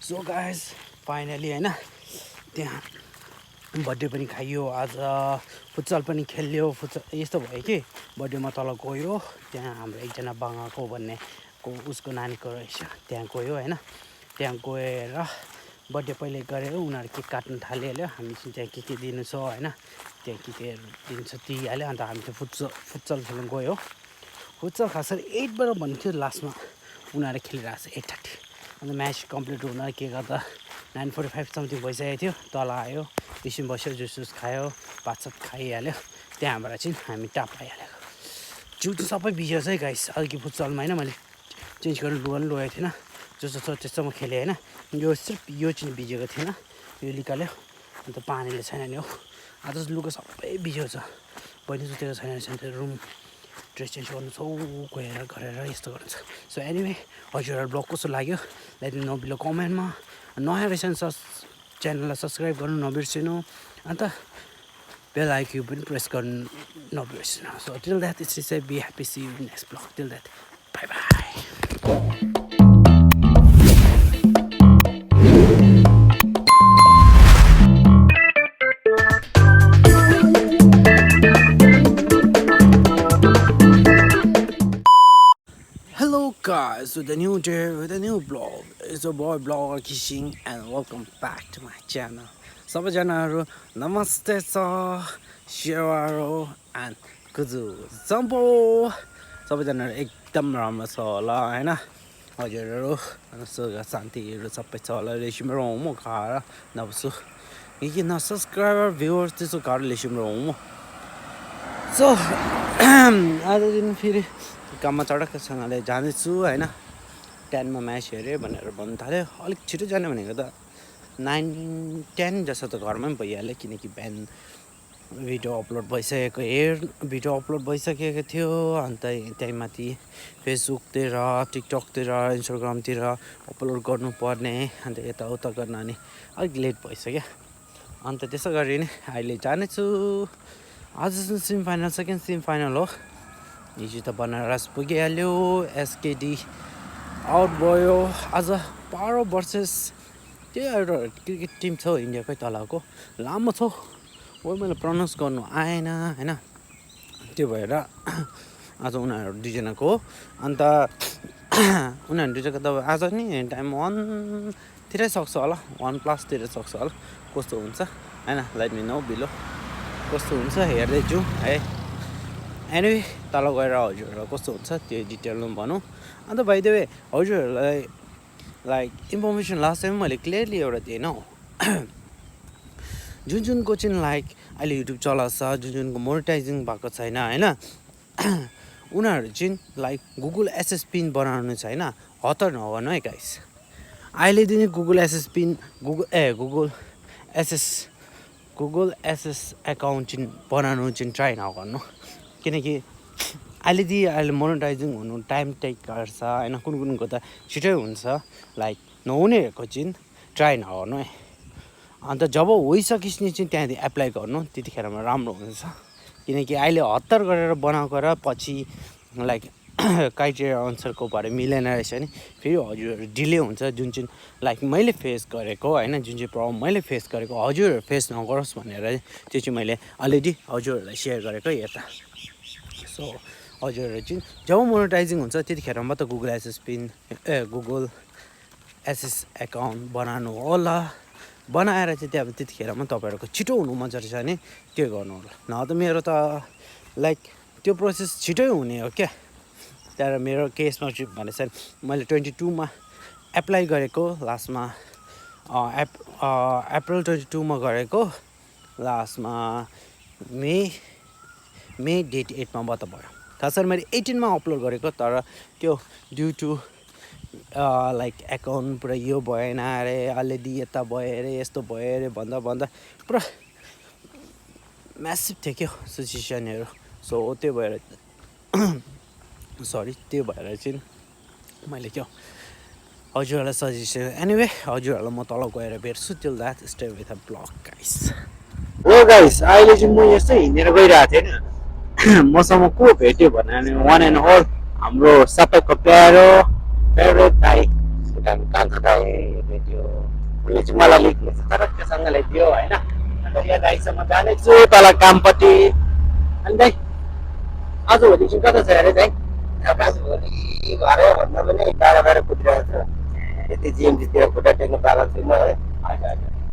So guys finally होइन त्यहाँ birthday पनि खाइयो आज फुटसल पनि खेल्यो फुटसल यस्तो भयो कि बर्थडेमा तल गयो त्यहाँ हाम्रो एकजना बाङ्गाको भन्ने उसको नानीको रहेछ त्यहाँ गयो होइन त्यहाँ गएर बर्थडे पहिले गरेर उनीहरू केक काट्नु थालिहाल्यो हामी चाहिँ त्यहाँ के दिनु छ होइन त्यहाँ केहरू दिन्छ दिइहाल्यो अन्त हामी चाहिँ फुटसल खेल्नु गयो फुटसल खास गरी 8 बजे भन्थ्यो लास्टमा उनीहरू खेलिरहेको छ 8:30 अन्त म्याच कम्प्लिट हुन के गर्दा 9:45 समथिङ भइसकेको थियो तल आयो एकछिन बस्यो जुस खायो भातसात खाइहाल्यो त्यहाँबाट चाहिँ हामी टाप आइहालेको जिउ चाहिँ सबै भिजेको छ है गाइस अघि फुटसलमा होइन मैले चेन्ज गर्नु लुगा पनि लगेको थिएन जस्तो छ त्यस्तो म खेलेँ होइन यो सिर्फ यो चाहिँ भिजेको थिएन यो निकाल्यो अन्त पानीले छैन नि हो आज लुगा सबै भिजेको छ बहिनी सुतेको छैन रहेछ रुम ड्रेस चेन्ज गर्नु छ गएर गरेर यस्तो गर्नु छ सो एनिवे हजुरहरू ब्लग कस्तो लाग्यो लेट मी नो बिलो कमेन्टमा नयाँ रहेछ भने च्यानललाई सब्सक्राइब गर्नु नबिर्सिनु अन्त बेल आइकन पनि प्रेस गर्नु नबिर्सिनु so till that it's say be happy see you next blog till that bye bye Guys, with a new day, with a new vlog. It's your boy Blogger Kishing and welcome back to my channel. सबैजनाहरु नमस्ते छ शेवारो and कुजु jumbo सबैजनाहरु एकदम राम्रो छ होला हैन हजुरहरु सुख शान्तिहरु सबै छ होला लेसिम्रो म खाएर नबसु यी न सब्स्क्राइबर भ्युअर्स त्यसो गाह्रो लेसिम्रो म सो आज दिन फेरि काममा चडक्कसँगले जाँदैछु होइन 10 मा म्याच हेरेँ भनेर भन्नु थाल्यो अलिक छिटो जाने भनेको त 9-10 जस्तो त घरमै पनि भइहाल्यो किनकि बिहान भिडियो अपलोड भइसकेको थियो अन्त त्यही माथि फेसबुकतिर टिकटकतिर इन्स्टाग्रामतिर अपलोड गर्नुपर्ने अन्त यताउता गर्न अनि अलिक लेट भइसक्यो अन्त त्यसो गरी नै अहिले जानेछु आज semi final second semi final हो हिजो त बनारस पुगिहाल्यो एसकेडी आउट भयो आज पारो भर्सेस त्यो एउटा क्रिकेट टिम छ इन्डियाकै तलको लामो छ हो मैले प्रनाउन्स गर्नु आएन होइन त्यो भएर आज उनीहरू दुईजनाको हो अन्त उनीहरू दुईजनाको त आज नि टाइम 1 तिरै सक्छ होला 1+ तिर सक्छ होला कस्तो हुन्छ होइन लेट मी नो बिलो कस्तो हुन्छ हेर्दै जाउँ है एनिवे तल गएर हजुरहरूलाई कस्तो हुन्छ त्यो डिटेलमा भनौँ अन्त बाइ द वे हजुरहरूलाई लाइक इन्फर्मेसन लास्ट टाइम मैले क्लियरली एउटा दिएन हौ जुनको चाहिँ लाइक अहिले युट्युब चलाउँछ जुनको मोनेटाइजिङ भएको छैन होइन उनीहरू चाहिँ लाइक गुगल एसएस पिन बनाउनु छैन हतार नगर्नु है गाइस अहिले दिने Google SS pin Google SS account चाहिँ बनाउनु चाहिँ ट्राई नगर्नु किनकि अहिले मोनेटाइजिङ हुनु टाइम टेक गर्छ होइन कुनको त छिटै हुन्छ लाइक नहुनेहरूको चाहिँ ट्राई नगर्नु है अन्त जब होइसकिस् नि चाहिँ त्यहाँदेखि एप्लाई गर्नु त्यतिखेरमा राम्रो हुन्छ किनकि अहिले हतार गरेर बनाएको र पछि लाइक क्राइटेरिया अनुसारको भएर मिलेन रहेछ नि फेरि हजुरहरू डिले हुन्छ जुन चाहिँ लाइक मैले फेस गरेको होइन जुन चाहिँ प्रब्लम मैले फेस गरेको हजुरहरू फेस नगरोस् भनेर त्यो चाहिँ मैले अलरेडी हजुरहरूलाई सेयर गरेको यता सो हजुरहरू चाहिँ जब मोनेटाइजिङ हुन्छ त्यतिखेर मात्र गुगल एसएस एकाउन्ट बनाउनु होला बनाएर चाहिँ त्यतिखेरमा तपाईँहरूको छिटो हुनु मन रहेछ भने त्यो गर्नु होला न त मेरो त लाइक त्यो प्रोसेस छिटै हुने हो क्या तर मेरो केसमा चाहिँ भनेछ मैले 22 मा एप्लाई गरेको लास्टमा अप्रिल 22 मा गरेको लास्टमा मे डेट 8 मा बता भयो खास गरी मैले 18 मा अपलोड गरेको तर त्यो ड्यु टु लाइक एकाउन्ट पुरा यो भएन अरे अलरेडी यता भयो अरे यस्तो भयो अरे भन्दा पुरा म्यासिभ थियो क्या सिचुएसनहरू सो त्यो भएर त्यो भएर चाहिँ मैले क्या हजुरहरूलाई सजेसन एनिवे हजुरहरूलाई म तल गएर भेट्छु till that stay with a blog guys हो गाइस अहिले चाहिँ म यस्तो हिँडेर गइरहेको थिएँ मसँग को भेट्यो भने वान एन्ड होल हाम्रो सबैको प्यारो फेभरेट भाइ भुटान कान्छो दाइ त्यो उसले चाहिँ मलाई लेख्नु छ तरक्कसँगले दियो होइन। अन्त यहाँ दाइसँग जानेछु तल कामपट्टि। अनि दाइ आजभोलि चाहिँ कता छ अरे दाइ? आजभोलि घरै भन्दा पनि बाह्र बाह्र कुदिरहेको छ। यति जिएमसीतिर खुट्टा टेक्नु पाएको छुइनँ है।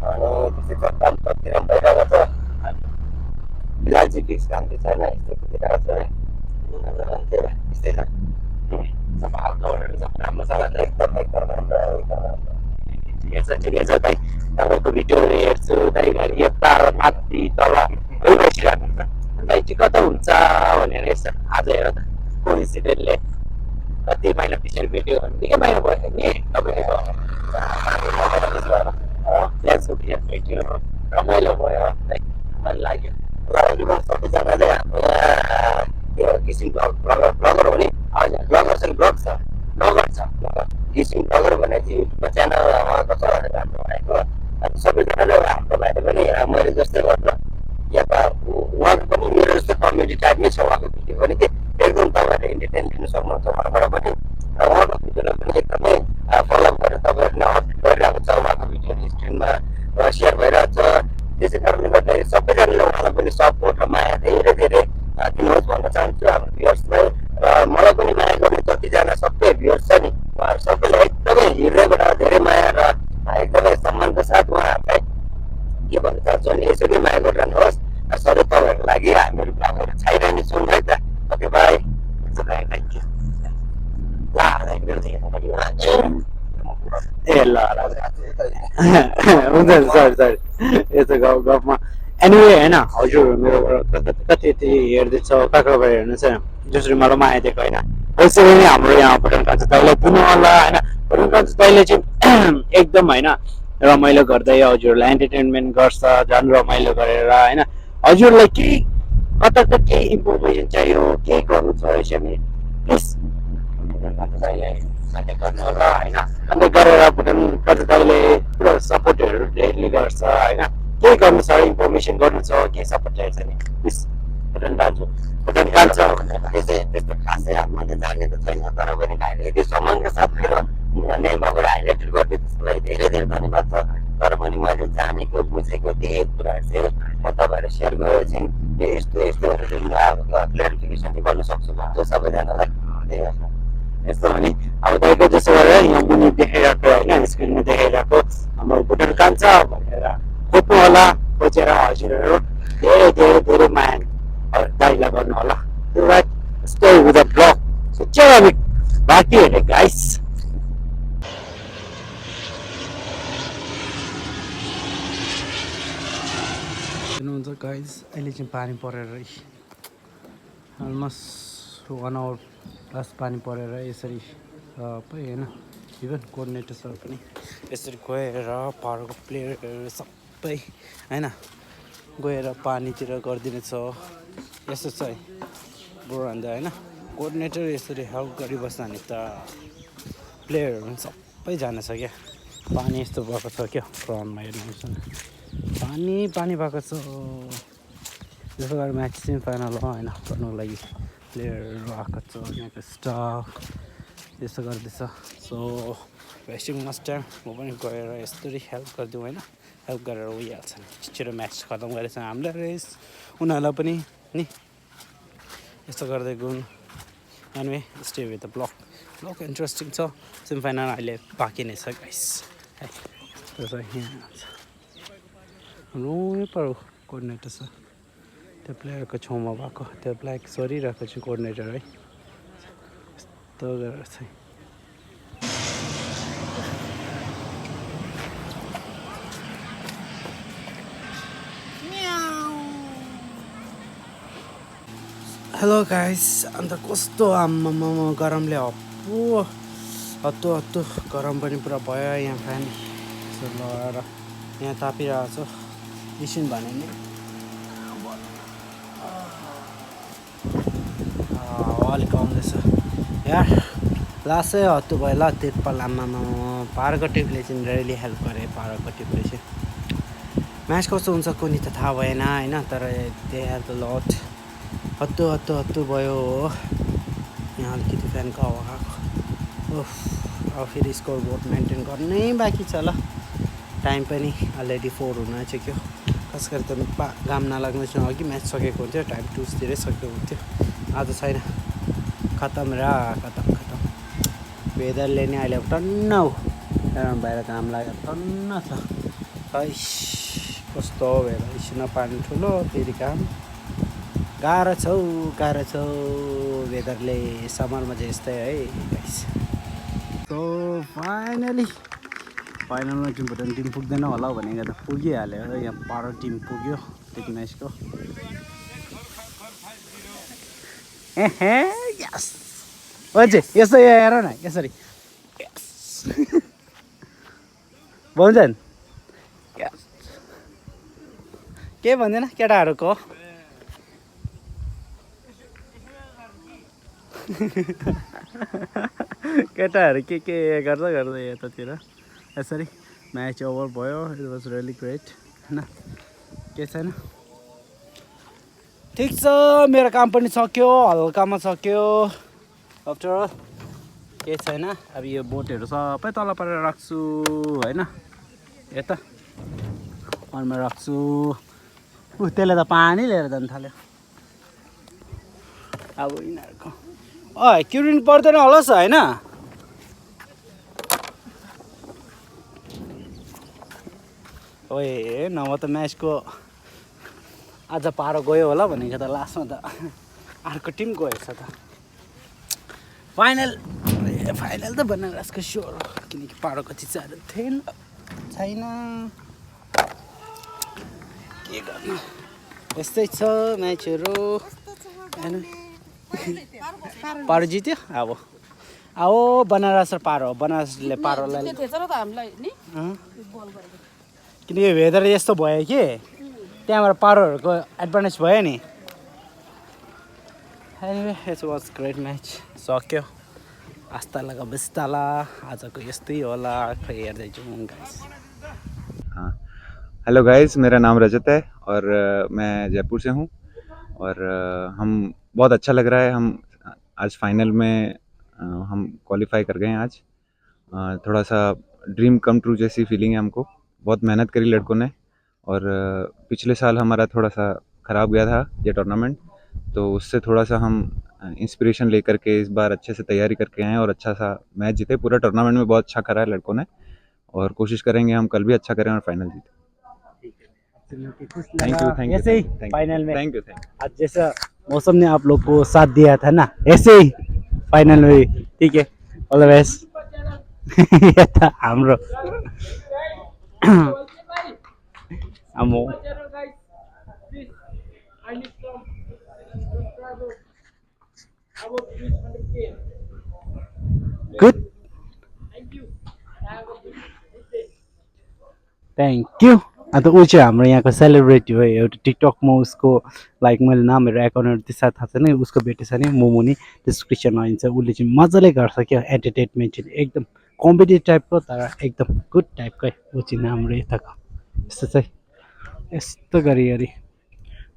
अनि त्यसै कामतिर भइरहेको छ। लजिस्टिक्स काम चाहिँ छैन, यस्तो कुदिरहेको छ है। त्यस्तै छ। सफा दौडहरू सब राम्रोसँगले एकदम ठिकै छ दाइ। तपाईँको भिडियोहरू हेर्छु दाइ यता माथि तल गइबसिरहेको हुन्छ। दाइ चाहिँ कता हुन्छ भनेर यसो आज हेर त कोइन्सिडेन्टले कति महिना पछाडि भेट्यो भने निकै महिना भयो नि तपाईँको फेसबुकमा भेट्यो रमाइलो भयो दाइ मन लाग्यो। सबैजनाले हाम्रो त्यो किसिम ब्लगर हो नि हजुर ब्लगर छ ब्लग छ ब्लगर छ किसिम ब्लगर भनेर चाहिँ युट्युबमा च्यानल उहाँको छ राम्रो भएको। सबैजनाले हाम्रो भाइले पनि मैले जस्तै गर्दा या त उहाँको पनि मेरो जस्तो कमेडी टाइपमै छ उहाँको भिडियो पनि के एकदम तपाईँहरूले इन्टरटेन लिनु सक्नुहुन्छ उहाँबाट पनि। उहाँको भिडियोलाई पनि एकदमै फलो गरेर तपाईँहरूले अपडेट गरिरहेको छ उहाँको भिडियोहरू स्क्रिनमा सेयर भइरहेको छ। त्यसै कारणले गर्दाखेरि सबैजनाले उहाँलाई पनि सपोर्ट र माया धेरै धेरै दिनुहोस् भन्न चाहन्छु हाम्रो भ्युअर्सलाई। र मलाई पनि माया गर्ने जतिजना सबै भ्युअर्स छ नि उहाँहरू सबैलाई एकदमै हृदयबाट धेरै माया र एकदमै सम्मानको साथ उहाँहरूलाई के भन्न चाहन्छु भने यसरी माया गरिरहनुहोस्। सधैँ तपाईँहरूको लागि हामीहरू ब्लगहरू छाइरहनेछौँ है त। Okay bye. Thank you. ए ल हुन्छ सरी यस्तो गफमा एनिवे होइन हजुर मेरो कति हेर्दैछ कहाँ कहाँबाट हेर्नुहोस् होइन जसरी मलाई माया दिएको होइन त्यसरी नै हाम्रो यहाँ भुटान कान्छो दाइलाई दिनु होला होइन। भुटान कान्छो दाइले चाहिँ एकदम होइन रमाइलो गर्दै हजुरलाई एन्टरटेनमेन्ट गर्छ झन् रमाइलो गरेर होइन। हजुरलाई केही कता केही इन्फर्मेसन चाहियो केही गर्नु छ रहेछ भने प्लिज भुटान कान्छो दाइलाई कन्ट्याक्ट गर्नु होला होइन। अन्त गरेर भुटान कान्छो दाइले पुरा सपोर्टहरू डेली गर्छ होइन। केही गर्नु छ इन्फर्मेसन गर्नु छ केही सपोर्ट चाहिएको छ नि प्लिज भुटान दाजु भुटान कान्छो भन्दाखेरि चाहिँ त्यस्तो खासै मैले जानेको छैन तर पनि भाइले त्यो सम्मानका साथ मेरो नेमबाट हाइलाइटेड गरिदियो त्यसको लागि धेरै धेरै धन्यवाद छ। तर पनि मैले जानेको बुझेको धेरै कुराहरू चाहिँ म तपाईँहरू सेयर गरेर चाहिँ यस्तो यस्तोहरू चाहिँ म अब क्लियरिफिकेसन चाहिँ गर्नु सक्छु भन्छु सबैजनालाई। यस्तो भने अब दाइको जसो गरेर यहाँ मुनि देखाइरहेको होइन स्क्रिनमा देखाइरहेको हाम्रो भुटान कान्छो भनेर खोज्नु होला खोजेर हजुरहरू धेरै धेरै धेरै माया दाइलाई गर्नु होला। Stay with the vlog. So चलो बाकी है guys. हेर्नुहुन्छ गाइज अहिले चाहिँ पानी परेर अलमोस्ट 1 आवर प्लस पानी परेर यसरी सबै होइन इभन कोअर्डिनेटर्सहरू पनि यसरी गएर पाहाडको प्लेयरहरू सबै होइन गएर पानीतिर गरिदिनेछ यस्तो छ है ब्रो अन्त होइन कोअर्डिनेटर यसरी हेल्प गरिबस्छ भने त प्लेयरहरू पनि सबै जानेछ क्या। पानी यस्तो भएको छ क्या फ्रन्टमा हेर्नुहोस् न पानी भएको छ जसो गरेर म्याच चाहिँ फाइनल हो होइन गर्नुको लागि प्लेयरहरू आएको छ यहाँको स्टाफ यस्तो गर्दैछ। सो वेस्टिङ मस्ट टाइम म पनि गएर यस्तरी हेल्प गरिदिउँ होइन हेल्प गरेर उइहाल्छ नि छिटो म्याच खतम गरेछ हामीलाई रेस उनीहरूलाई पनि नि यस्तो गर्दै गउँ। Anyway stay with the blog interesting छ सेमी फाइनल अहिले बाँकी नै छ गाइस है। यहाँ पर कोअर्डिनेटर छ त्यो प्लेयरको छेउमा भएको त्यो ब्ल्याक सरिरहेको चाहिँ कोअर्डिनेटर है यस्तो गरेर चाहिँ हेलो गाइस अन्त कस्तो आम्मामा गरमले हत्तु गरम पनि पुरा भयो यहाँ फ्यान लगाएर यहाँ तापिरहेको छ एकछिन भने नि अलिक आउँदैछ यार लासै हत्तु भयो ल त्यतिपाल आम्मामा पाहाडको टिमले चाहिँ रेली हेल्प गरे पाहाडको टिमले चाहिँ म्याच कस्तो हुन्छ कुनै त थाहा भएन होइन तर दे हेल्प द लट हत्तु भयो यहाँ अलिकति फ्यानको हावा खाएको अब फेरि स्कोर बोर्ड मेन्टेन गर्नै बाँकी छ ल टाइम पनि अलरेडी 4 हुन आँटिसक्यो खास गरी त घाम नलाग्नेसँग अघि म्याच सकेको हुन्थ्यो टाइम 2 सकेको हुन्थ्यो आज छैन खतम खतम वेदरले नि अहिले टन्न हो बाहिर घाम लागेर टन्न छ कस्तो वेदर एकछिन पानी ठुलो फेरि घाम गाह्रो छ वेदरले समरमा चाहिँ यस्तै है गाइस सो फाइनलमा टिम पुग्दैन होला भनेको त पुगिहाल्यो यहाँ 12 टिम पुग्यो त्यो म्याचको यस अझै यसो हेर न यसरी भन्छन् के भन्दैन केटाहरूको केटाहरू के गर्दा यतातिर यसरी म्याच ओभर भयो इट वाज रियली ग्रेट होइन के छैन ठिक छ मेरो काम पनि सक्यो हल्कामा सक्यो आफ्टर अल के छैन अब यो बोटहरू सबै तल पारेर राख्छु होइन यता अनमा राख्छु त्यसले त पानी लिएर जानु थाल्यो अब यिनीहरूको क्युरिन पर्दैन होला होइन ओए नभए त म्याचको आज पारो गयो होला भनेको त लास्टमा त अर्को टिम गएछ त फाइनल त बनारसको स्योर हो किनकि पारोको चिजहरू थिएन छैन के गर्नु यस्तै छ म्याचहरू होइन पारो जित्यो अब बनारस र पारो बनारसले पारोलाई किनकि वेदर यस्तो भयो कि त्यहाँबाट पारोहरूको एडभान्टेज भयो नि anyway it was great match सक्यो आस्ताला बिस्ताला आजको यस्तै होला खै हेर्दै जाउँ गाइस हेलो गाइस मेरा नाम रजत है और मैं जयपुर से हूँ और हम बहुत अच्छा लग रहा है हम आज फाइनल में हम क्वालिफाई कर गए हैं आज थोड़ा सा ड्रीम कम ट्रू जैसी फीलिंग है हमको बहुत मेहनत करी लड़कों ने और पिछले साल हमारा थोड़ा सा ख़राब गया था ये टूर्नामेंट तो उससे थोड़ा सा हम इंस्पिरेशन लेकर के इस बार अच्छे से तैयारी करके आए और अच्छा सा मैच जीते पूरा टूर्नामेंट में बहुत अच्छा करा है लड़कों ने और कोशिश करेंगे हम कल भी अच्छा करें और फाइनल जीतें थैंक ऐसे ही यू फाइनल में थैंक यू आज जैसा मौसम ने आप लोग को साथ दिया था ना ऐसे ही फाइनल में ठीक है ऑल द बेस्ट हाम्रो आमो गुड थ्याङ्क यू अन्त ऊ चाहिँ हाम्रो यहाँको सेलिब्रेटी हो एउटा टिकटकमा उसको लाइक मैले नामहरू एकाउन्टहरू त्यसमा थाहा छैन उसको बेटी छ नि मोमो नि डिस्क्रिप्सन आइन्छ उसले चाहिँ मजाले गर्छ क्या एन्टरटेनमेन्ट चाहिँ एकदम कमेडी टाइपको तर एकदम गुड टाइपकै ऊ चाहिँ हाम्रो यताको यस्तो चाहिँ यस्तो गरी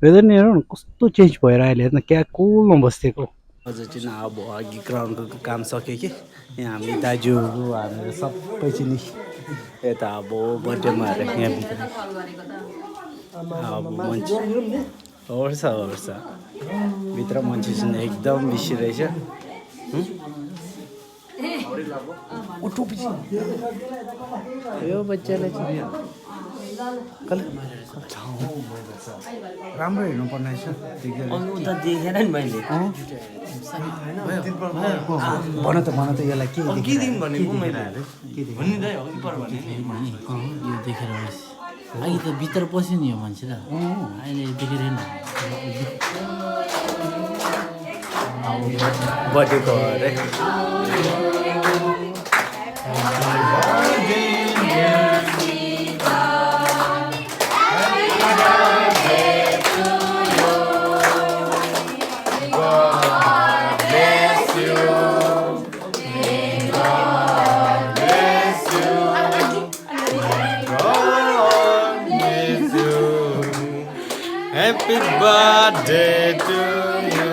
वेदर नि हेरौँ न कस्तो चेन्ज भएर अहिले हेर्न क्या कुलमा बसेको अझ चाहिँ अब अघि ग्राउन्डको काम सक्यो कि यहाँ हामी दाजुहरू हामीहरू सबै चाहिँ नि यता अब बर्थडेमा यहाँ अब मान्छे होर्छ भित्र मान्छे चाहिँ एकदम बेसी रहेछ यो बच्चालाई चाहिँ राम्रो हेर्नु पर्ने रहेछ देखेन नि मैले भन त यसलाई के दिउँ भनेको मैले के यो देखेर अघि त भित्र पस्यो नि यो मान्छे त अहिले देखेन बर्थडेको अरे Happy birthday to you.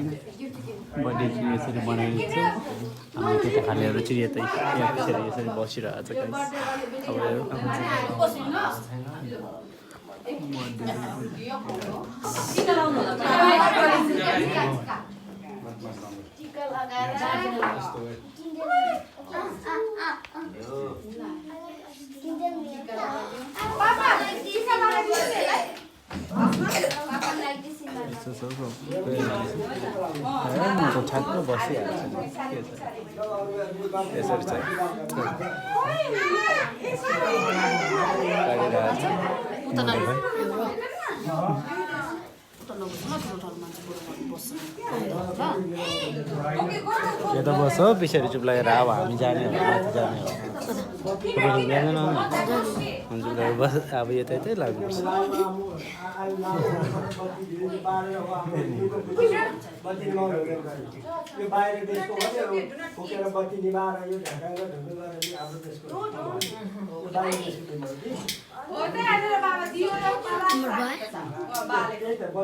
Birthday चाहिँ यसरी बनाइन्छ हाम्रो केटाखानेहरू चाहिँ यतै यहाँ पछाडि यसरी बसिरहेको छ गाइस अब म त ठ्याक्क बसिहाल्छु के छ यसरी चाहिँ यता बस्छ पछाडि चुप लागेर अब हामी जाने हो माथि जाने हो जाँदैन हुन्छ बस अब यतै यतै लाग्नुपर्छ यो बाहिर देशको फुकेर बत्ती निभाएर यो ढाका ढुङ्गा गरेर हाम्रो देशको बाहिर देशको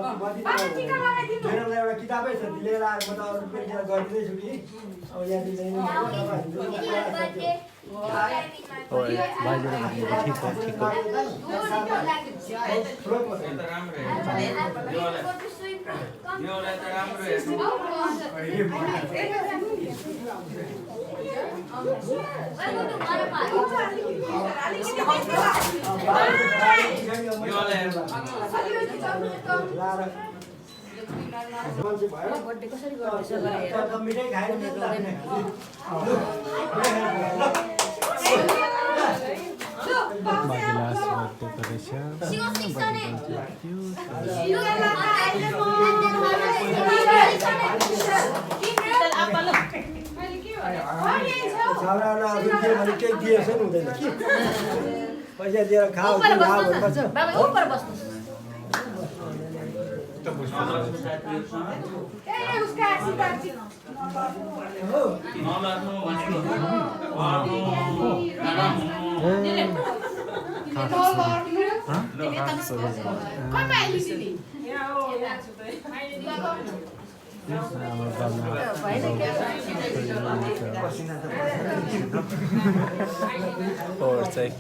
मेरोलाई एउटा किताबै छ लिएर आएर म त अरू पेन्टिङ गरिदिँदैछु कि अब यहाँ दिँदैन मिठाई खाएर केही दिएछ नि हुँदैन कि पैसा दिएर खाऊ भन्नुपर्छ और चाहिँ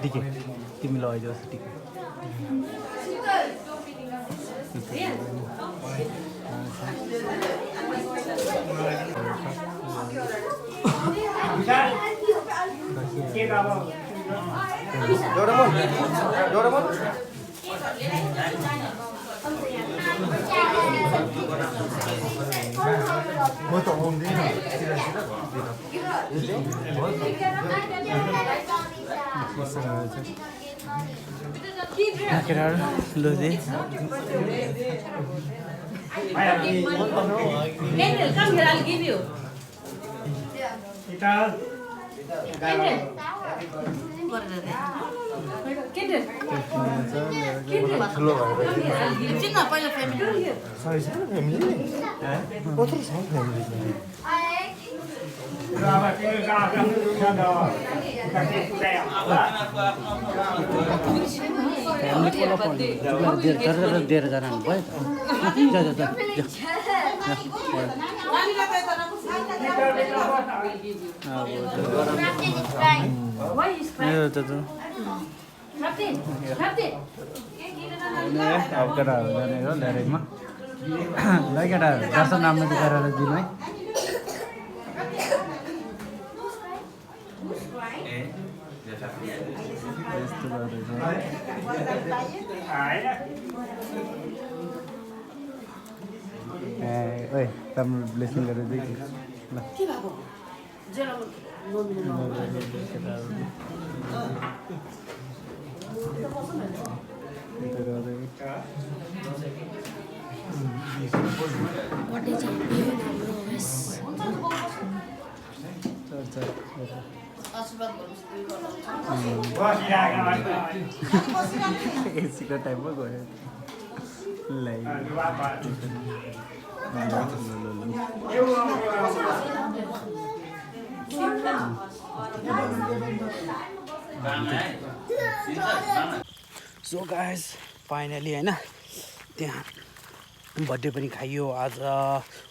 दिके तिमीलाई आइदियोस् दिके Ludi. Kendall, come here, I'll give you. Kendall. दिएर जानु भयो त अब केटाहरू जाने हो डाइरेक्टमा ल केटाहरू दर्शन राम्रो गरेर दिनु है ओइ राम्रो ब्लेसिङ गरेर दिएको ल के भएको जेलमा बर्थडे चाहिँ बियो राम्रो होस् आशीर्वाद गर्नुहोस् एसीको टाइममा गयो सो गाइस फाइनली होइन त्यहाँ बर्थडे पनि खाइयो आज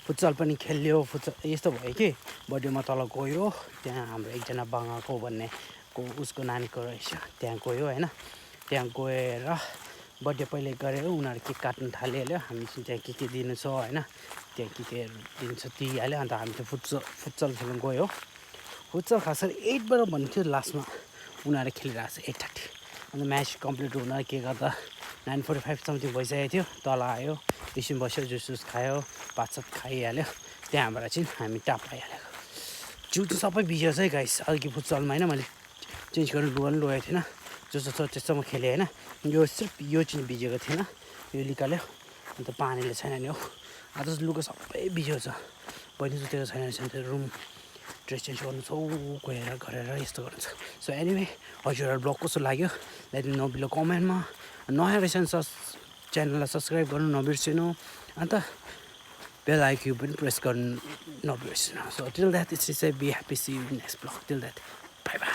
फुटसल पनि खेल्यो फुटसल यस्तो भयो कि बर्थडेमा तल गयो त्यहाँ हाम्रो एकजना बाङ्गाको भन्ने उसको नानीको रहेछ त्यहाँ गयो होइन त्यहाँ गएर बर्थडे पहिले गरेर उनीहरू केक काट्नु थालिहाल्यो हामी चाहिँ त्यहाँ के दिनु छ होइन त्यहाँ केहरू दिन्छ दिइहाल्यो अन्त हामी चाहिँ फुटसल खेल्नु गयो फुटसल खास गरी 8बाट भन्थ्यो लास्टमा उनीहरू खेलिरहेको छ 8:30 अन्त म्याच कम्प्लिट हुन के गर्दा 9:45 समथिङ भइसकेको थियो तल आयो एकछिन बस्यो जुस खायो भातसात खाइहाल्यो त्यहाँबाट चाहिँ हामी टाप आइहालेको जिउ त सबै भिज्यो है गाइस अघि फुटसलमा होइन मैले चेन्ज गर्नु लुगा पनि लगेको थिएन जस्तो छ त्यस्तोमा खेलेँ होइन यो सिर्फ यो चाहिँ भिजेको थिएन यो निकाल्यो अन्त पानीले छैन नि हो आज लुगा सबै भिजेको छ बहिनी सुतेको छैन रहेछ रुम ड्रेस चेन्ज गर्नु छ गएर गरेर यस्तो गर्नु छ सो एनिवे हजुरहरू ब्लग कस्तो लाग्यो लेट मी नो बिलो कमेन्टमा नयाँ रहेछ च्यानललाई सब्सक्राइब गर्नु नबिर्सिनु अन्त बेल आइकन पनि प्रेस गर्नु नबिर्सिनु so till that it's be happy see you next blog till that bye by